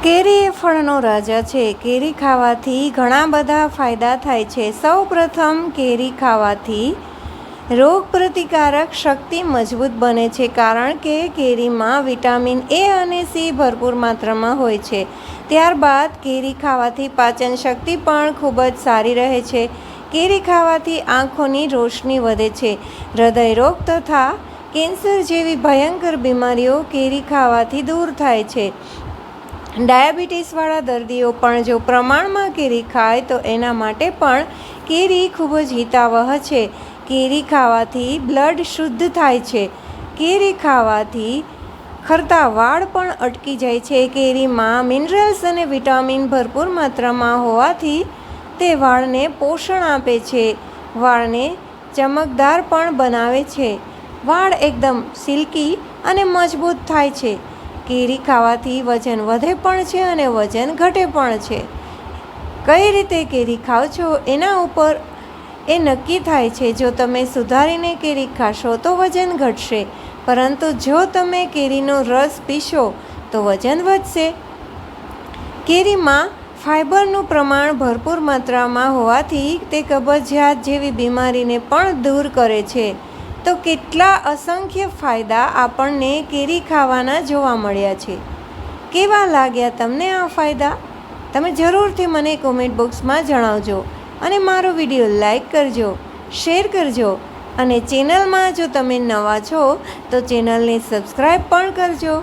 કેરી એ ફળનો રાજા છે. કેરી ખાવાથી ઘણા બધા ફાયદા થાય છે. સૌપ્રથમ કેરી ખાવાથી રોગપ્રતિકારક શક્તિ મજબૂત બને છે, કારણ કે કેરીમાં વિટામિન એ અને સી ભરપૂર માત્રામાં હોય છે. ત્યારબાદ કેરી ખાવાથી પાચન શક્તિ પણ ખૂબ જ સારી રહે છે. કેરી ખાવાથી આંખોની રોશની વધે છે. હૃદય રોગ તથા કેન્સર જેવી ભયંકર બીમારીઓ કેરી ખાવાથી દૂર થાય છે. ડાયાબિટીસવાળા દર્દીઓ પણ જો પ્રમાણમાં કેરી ખાય તો એના માટે પણ કેરી ખૂબ જ હિતાવહ છે. કેરી ખાવાથી બ્લડ શુદ્ધ થાય છે. કેરી ખાવાથી ખરતા વાળ પણ અટકી જાય છે. કેરીમાં મિનરલ્સ અને વિટામિન ભરપૂર માત્રામાં હોવાથી તે વાળને પોષણ આપે છે. વાળને ચમકદાર પણ બનાવે છે. વાળ એકદમ સિલ્કી અને મજબૂત થાય છે. કેરી ખાવાથી વજન વધે પણ છે અને વજન ઘટે પણ છે. કઈ રીતે કેરી ખાવ છો એના ઉપર એ નક્કી થાય છે. જો તમે સુધારીને કેરી ખાશો તો વજન ઘટશે, પરંતુ જો તમે કેરીનો રસ પીશો તો વજન વધશે. કેરીમાં ફાઇબરનું પ્રમાણ ભરપૂર માત્રામાં હોવાથી તે કબજિયાત જેવી બીમારીને પણ દૂર કરે છે. તો કેટલા અસંખ્ય ફાયદા આપણને કેરી ખાવાના જોવા મળ્યા છે. કેવા લાગ્યા તમને આ ફાયદા? તમે જરૂરથી મને કોમેન્ટ બોક્સમાં જણાવજો અને મારો વિડીયો લાઈક કરજો, શેર કરજો અને ચેનલમાં જો તમે નવા છો તો ચેનલને સબસ્ક્રાઈબ પણ કરજો.